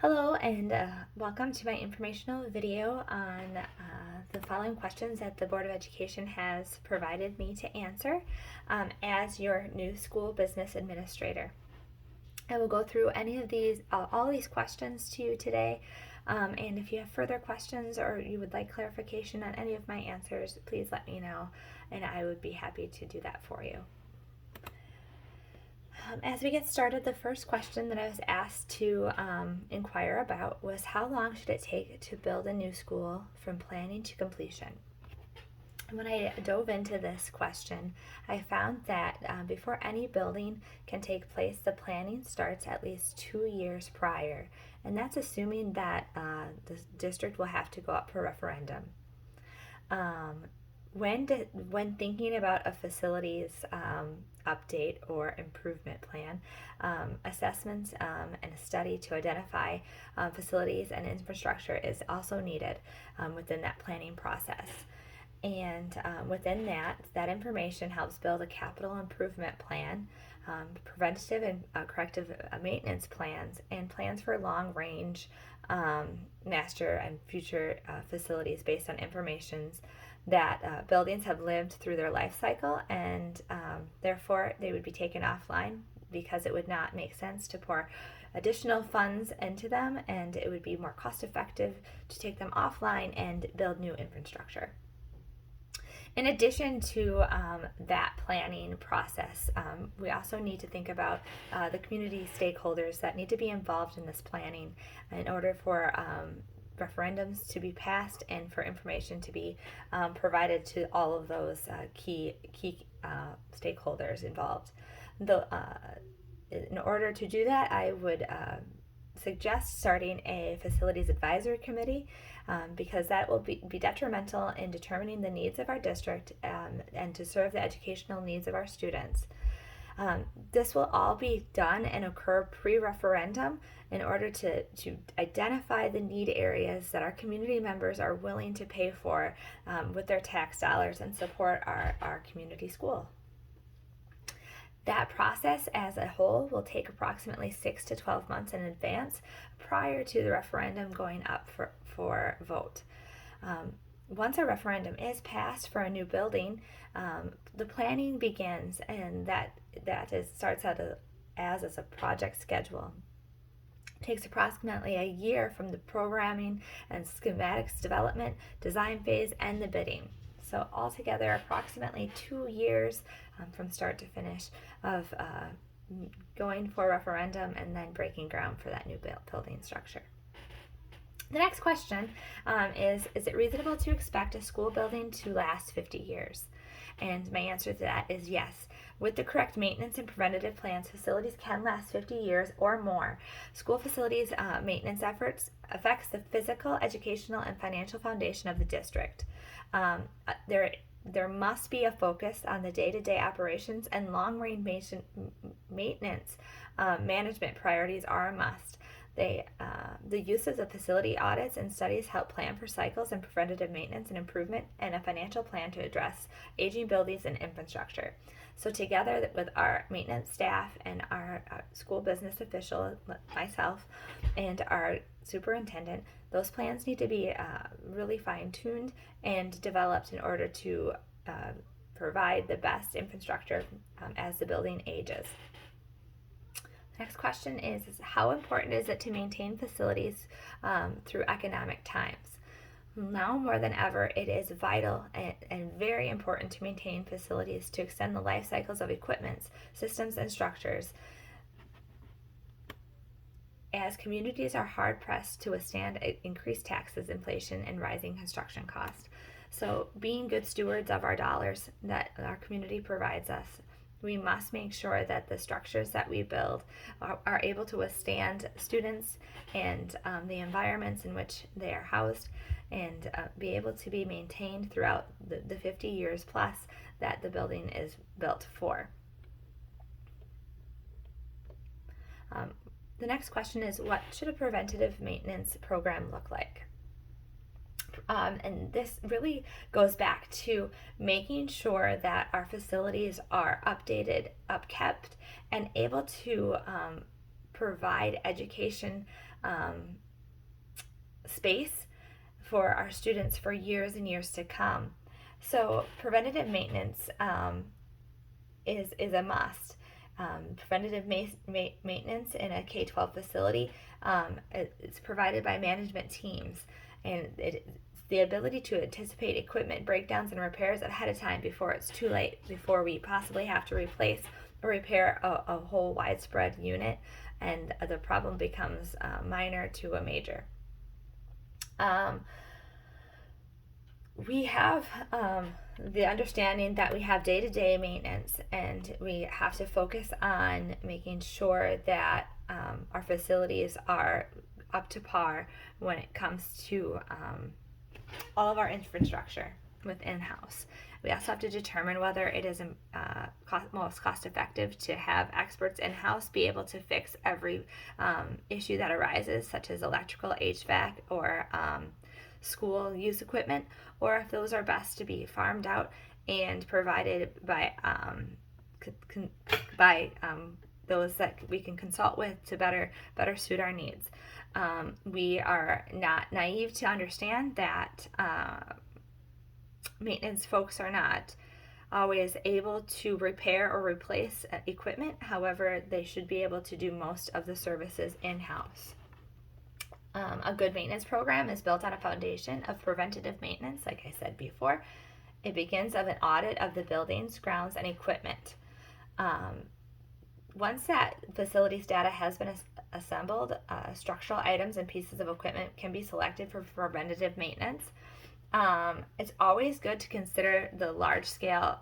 Hello and welcome to my informational video on the following questions that the Board of Education has provided me to answer as your new school business administrator. I will go through all these questions to you today, and if you have further questions or you would like clarification on any of my answers, please let me know and I would be happy to do that for you. As we get started, the first question that I was asked to inquire about was how long should it take to build a new school from planning to completion? When I dove into this question, I found that before any building can take place, the planning starts at least 2 years prior, and that's assuming that the district will have to go up for referendum. When thinking about a facilities update or improvement plan, assessments and a study to identify facilities and infrastructure is also needed within that planning process. And within that information helps build a capital improvement plan, preventative and corrective maintenance plans, and plans for long range master and future facilities based on information that buildings have lived through their life cycle, and therefore they would be taken offline because it would not make sense to pour additional funds into them, and it would be more cost effective to take them offline and build new infrastructure. In addition to that planning process, we also need to think about the community stakeholders that need to be involved in this planning in order for referendums to be passed and for information to be provided to all of those key stakeholders involved. In order to do that, I would suggest starting a facilities advisory committee because that will be detrimental in determining the needs of our district and to serve the educational needs of our students. This will all be done and occur pre-referendum in order to identify the need areas that our community members are willing to pay for with their tax dollars and support our community school. That process as a whole will take approximately 6 to 12 months in advance prior to the referendum going up for vote. Once a referendum is passed for a new building, the planning begins, and starts out as a project schedule. It takes approximately a year from the programming and schematics development, design phase, and the bidding. So altogether, approximately 2 years from start to finish of going for referendum and then breaking ground for that new building structure. The next question is it reasonable to expect a school building to last 50 years? And my answer to that is yes. With the correct maintenance and preventative plans, facilities can last 50 years or more. School facilities maintenance efforts affects the physical, educational, and financial foundation of the district. There must be a focus on the day-to-day operations, and long-range maintenance management priorities are a must. The use of the facility audits and studies help plan for cycles and preventative maintenance and improvement, and a financial plan to address aging buildings and infrastructure. So together with our maintenance staff and our school business official, myself, and our superintendent, those plans need to be really fine-tuned and developed in order to provide the best infrastructure as the building ages. Next question is how important is it to maintain facilities through economic times? Now more than ever, it is vital and very important to maintain facilities to extend the life cycles of equipment, systems, and structures, as communities are hard-pressed to withstand increased taxes, inflation, and rising construction costs. So being good stewards of our dollars that our community provides us, we must make sure that the structures that we build are able to withstand students and the environments in which they are housed, and be able to be maintained throughout the 50 years plus that the building is built for. The next question is, what should a preventative maintenance program look like? And this really goes back to making sure that our facilities are updated, upkept, and able to provide education space for our students for years and years to come. So preventative maintenance is a must. Preventative maintenance in a K-12 facility is provided by management teams, and it's the ability to anticipate equipment breakdowns and repairs ahead of time before it's too late, before we possibly have to replace or repair a whole widespread unit, and the problem becomes minor to a major. We have the understanding that we have day-to-day maintenance, and we have to focus on making sure that our facilities are up to par when it comes to all of our infrastructure with in-house. We also have to determine whether it is most cost effective to have experts in-house be able to fix every issue that arises, such as electrical, HVAC, or school use equipment, or if those are best to be farmed out and provided by those that we can consult with to better suit our needs. We are not naive to understand that maintenance folks are not always able to repair or replace equipment. However, they should be able to do most of the services in-house. A good maintenance program is built on a foundation of preventative maintenance, like I said before. It begins with an audit of the buildings, grounds, and equipment. Once that facilities data has been assembled, structural items and pieces of equipment can be selected for preventative maintenance. It's always good to consider the large-scale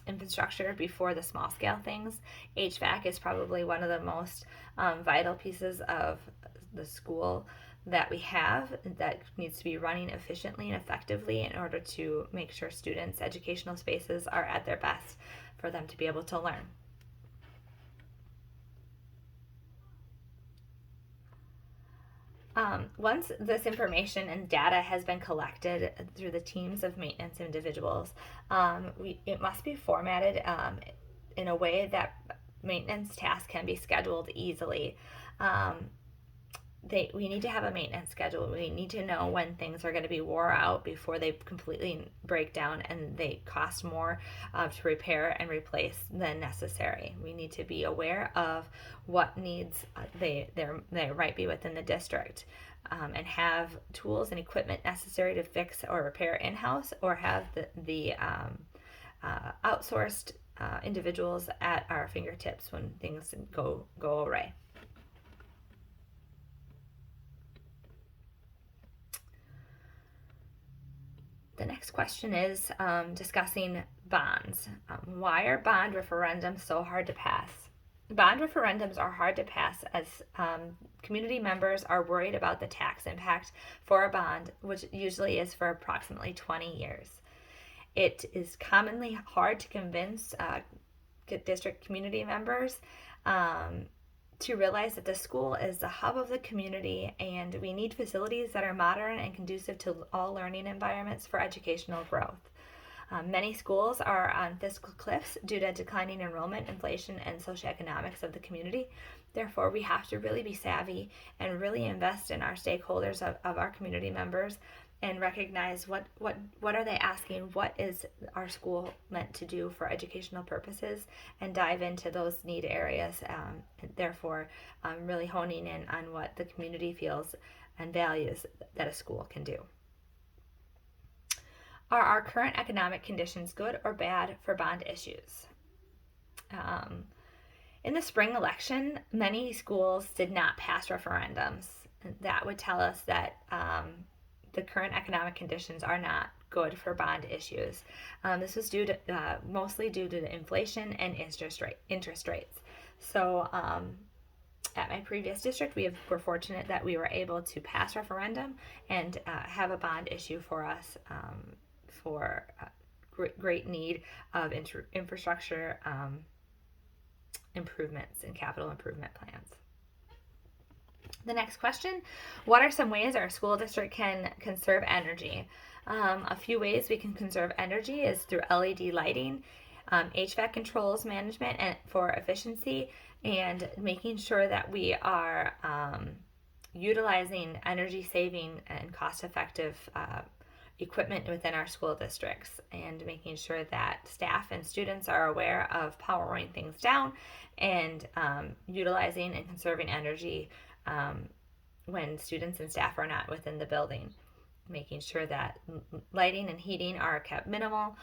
infrastructure before the small-scale things. HVAC is probably one of the most vital pieces of the school that we have that needs to be running efficiently and effectively in order to make sure students' educational spaces are at their best for them to be able to learn. Once this information and data has been collected through the teams of maintenance individuals, it must be formatted in a way that maintenance tasks can be scheduled easily. We need to have a maintenance schedule. We need to know when things are going to be wore out before they completely break down and they cost more to repair and replace than necessary. We need to be aware of what needs there might be within the district, and have tools and equipment necessary to fix or repair in-house, or have the outsourced individuals at our fingertips when things go awry. The next question is discussing bonds. Why are bond referendums so hard to pass? Bond referendums are hard to pass as community members are worried about the tax impact for a bond, which usually is for approximately 20 years. It is commonly hard to convince district community members to realize that the school is the hub of the community, and we need facilities that are modern and conducive to all learning environments for educational growth. Many schools are on fiscal cliffs due to declining enrollment, inflation, and socioeconomics of the community. Therefore, we have to really be savvy and really invest in our stakeholders of our community members and recognize what are they asking, what is our school meant to do for educational purposes, and dive into those need areas, therefore really honing in on what the community feels and values that a school can do. Are our current economic conditions good or bad for bond issues? In the spring election, many schools did not pass referendums. That would tell us that the current economic conditions are not good for bond issues. This was mostly due to the inflation and interest rates. So at my previous district, we're fortunate that we were able to pass referendum and have a bond issue for us for great need of infrastructure improvements and capital improvement plans. The next question, what are some ways our school district can conserve energy? A few ways we can conserve energy is through LED lighting, HVAC controls management and for efficiency, and making sure that we are utilizing energy saving and cost effective equipment within our school districts, and making sure that staff and students are aware of powering things down and utilizing and conserving energy when students and staff are not within the building. Making sure that lighting and heating are kept minimal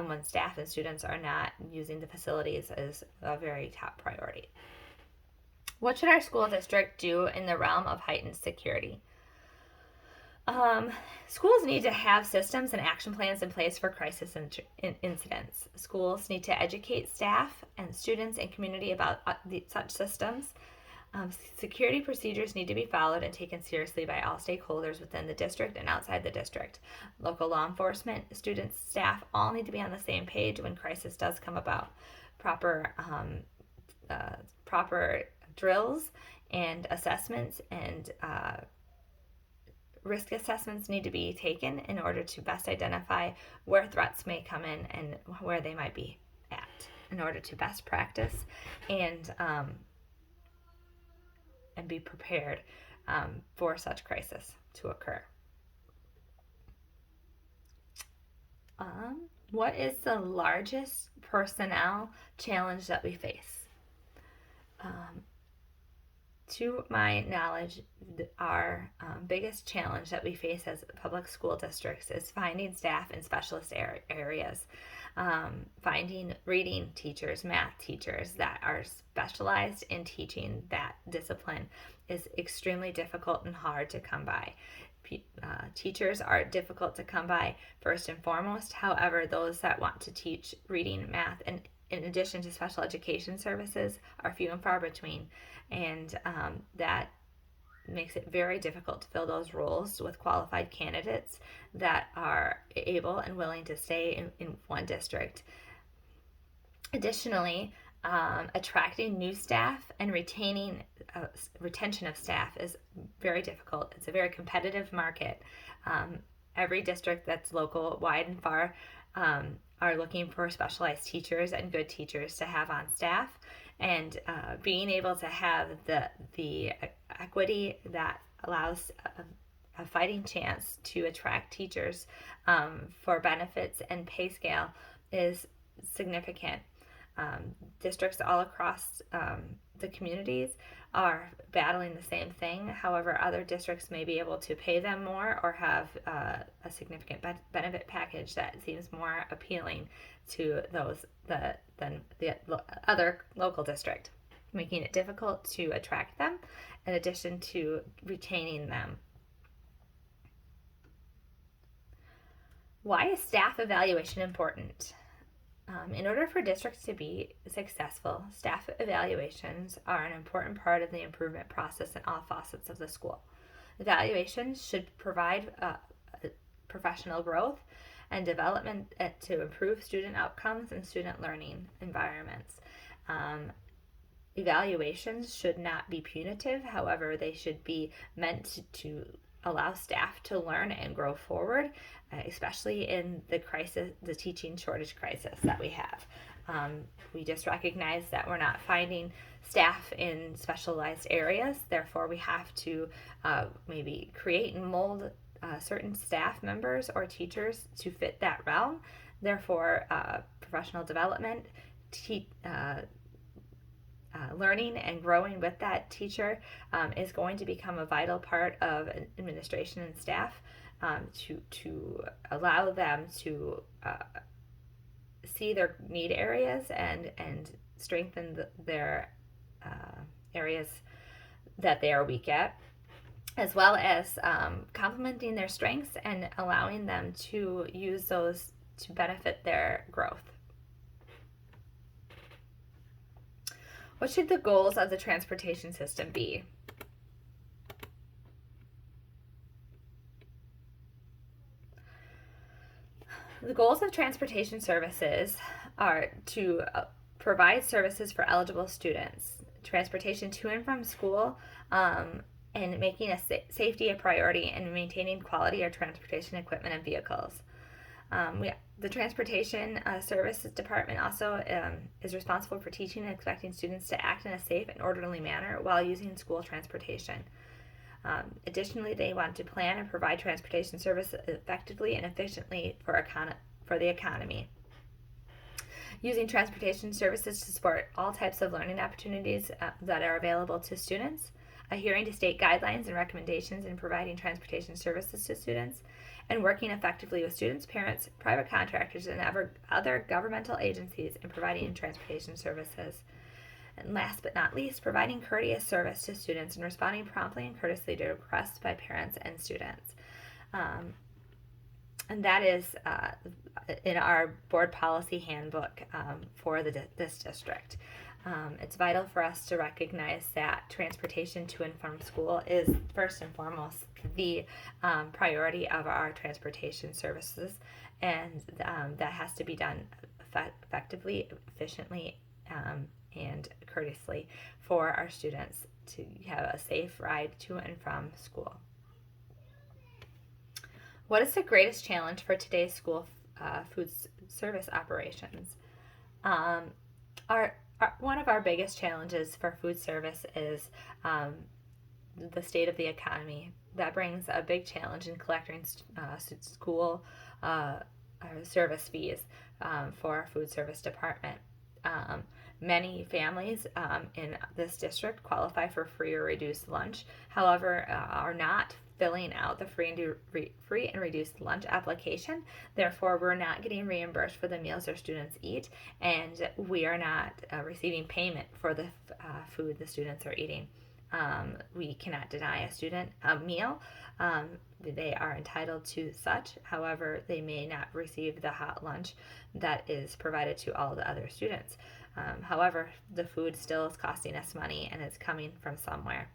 when staff and students are not using the facilities is a very top priority. What should our school district do in the realm of heightened security? Schools need to have systems and action plans in place for crisis incidents. Schools need to educate staff and students and community about such systems. Security procedures need to be followed and taken seriously by all stakeholders within the district and outside the district. Local law enforcement, students, staff all need to be on the same page when crisis does come about. Proper drills and assessments and risk assessments need to be taken in order to best identify where threats may come in and where they might be at, in order to best practice and be prepared for such crisis to occur. What is the largest personnel challenge that we face? To my knowledge, our biggest challenge that we face as public school districts is finding staff in specialist areas, finding reading teachers, math teachers that are specialized in teaching that discipline is extremely difficult and hard to come by. Teachers are difficult to come by first and foremost. However, those that want to teach reading, math, and in addition to special education services are few and far between, and that makes it very difficult to fill those roles with qualified candidates that are able and willing to stay in one district. Additionally, attracting new staff and retaining retention of staff is very difficult. It's a very competitive market. Every district that's local, wide and far, are looking for specialized teachers and good teachers to have on staff, and being able to have the equity that allows a fighting chance to attract teachers for benefits and pay scale is significant. Districts all across the communities are battling the same thing. However, other districts may be able to pay them more or have a significant benefit package that seems more appealing to those than the other local district, making it difficult to attract them in addition to retaining them. Why is staff evaluation important? In order for districts to be successful, staff evaluations are an important part of the improvement process in all facets of the school. Evaluations should provide professional growth and development to improve student outcomes and student learning environments. Evaluations should not be punitive. However, they should be meant to allow staff to learn and grow forward, especially in the teaching shortage crisis that we have. We just recognize that we're not finding staff in specialized areas. Therefore, we have to maybe create and mold certain staff members or teachers to fit that realm. Therefore, professional development, learning and growing with that teacher is going to become a vital part of administration and staff to allow them to see their need areas and strengthen their areas that they are weak at, as well as complementing their strengths and allowing them to use those to benefit their growth. What should the goals of the transportation system be? The goals of transportation services are to provide services for eligible students, transportation to and from school, and making safety a priority and maintaining quality of transportation equipment and vehicles. The Transportation Services Department also is responsible for teaching and expecting students to act in a safe and orderly manner while using school transportation. Additionally, they want to plan and provide transportation service effectively and efficiently for the economy. Using transportation services to support all types of learning opportunities that are available to students, adhering to state guidelines and recommendations in providing transportation services to students, and working effectively with students, parents, private contractors, and other governmental agencies in providing transportation services. And last but not least, providing courteous service to students and responding promptly and courteously to requests by parents and students. And that is in our board policy handbook for this district. It's vital for us to recognize that transportation to and from school is first and foremost the priority of our transportation services, and that has to be done effectively, efficiently, and courteously for our students to have a safe ride to and from school. What is the greatest challenge for today's school food service operations? One of our biggest challenges for food service is the state of the economy. That brings a big challenge in collecting school service fees for our food service department. Many families in this district qualify for free or reduced lunch, however, are not filling out the free and reduced lunch application. Therefore, we're not getting reimbursed for the meals their students eat, and we are not receiving payment for the food the students are eating. We cannot deny a student a meal. They are entitled to such. However, they may not receive the hot lunch that is provided to all the other students. However, the food still is costing us money and it's coming from somewhere.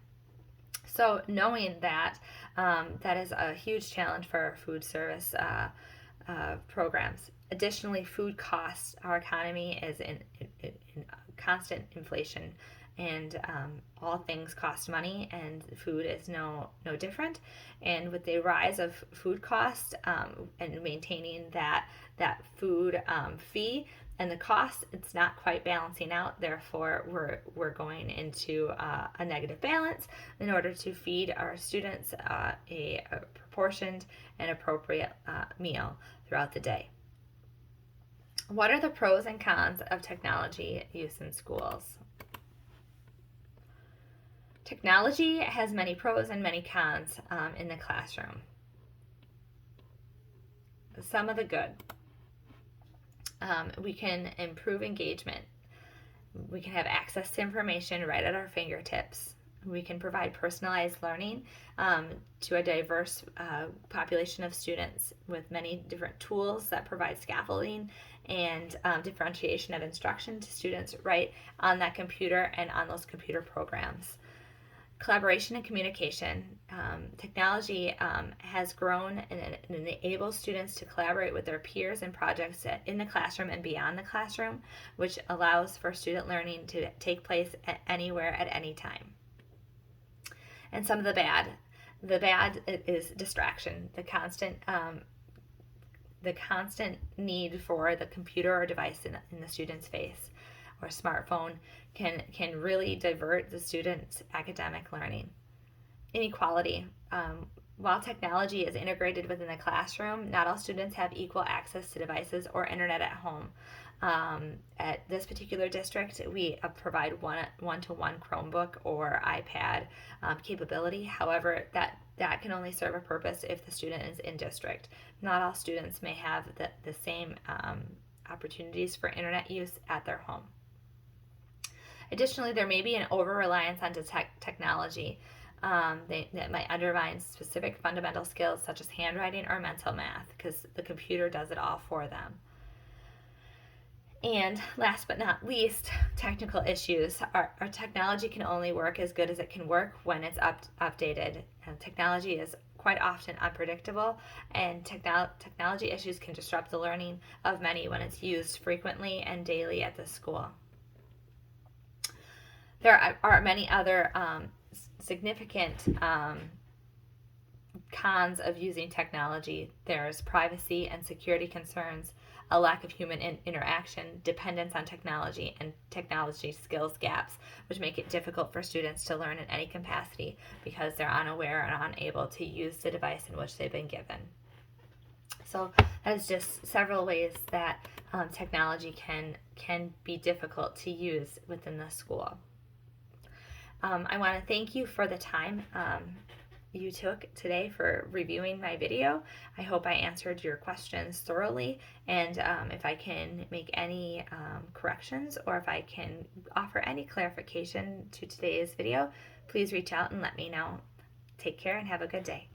So knowing that, that is a huge challenge for our food service programs. Additionally, food costs. Our economy is in constant inflation, and all things cost money, and food is no different. And with the rise of food costs and maintaining that food fee and the cost, it's not quite balancing out. Therefore, we're going into a negative balance in order to feed our students a proportioned and appropriate meal throughout the day. What are the pros and cons of technology use in schools? Technology has many pros and many cons in the classroom. Some of the good. We can improve engagement. We can have access to information right at our fingertips. We can provide personalized learning to a diverse population of students with many different tools that provide scaffolding and differentiation of instruction to students right on that computer and on those computer programs. Collaboration and communication. Technology has grown and enables students to collaborate with their peers in projects in the classroom and beyond the classroom, which allows for student learning to take place anywhere at any time. And some of the bad. The bad is distraction, the constant need for the computer or device in the student's face or smartphone can really divert the student's academic learning. Inequality. While technology is integrated within the classroom, not all students have equal access to devices or internet at home. At this particular district, we provide one-to-one Chromebook or iPad capability. However, that can only serve a purpose if the student is in district. Not all students may have the same opportunities for internet use at their home. Additionally, there may be an over-reliance on technology that might undermine specific fundamental skills such as handwriting or mental math, because the computer does it all for them. And last but not least, technical issues. Our technology can only work as good as it can work when it's updated. Technology is quite often unpredictable, and technology issues can disrupt the learning of many when it's used frequently and daily at the school. There are many other significant cons of using technology. There's privacy and security concerns, a lack of human interaction, dependence on technology, and technology skills gaps, which make it difficult for students to learn in any capacity because they're unaware and unable to use the device in which they've been given. So that is just several ways that technology can be difficult to use within the school. I want to thank you for the time you took today for reviewing my video. I hope I answered your questions thoroughly, and if I can make any corrections or if I can offer any clarification to today's video, please reach out and let me know. Take care and have a good day.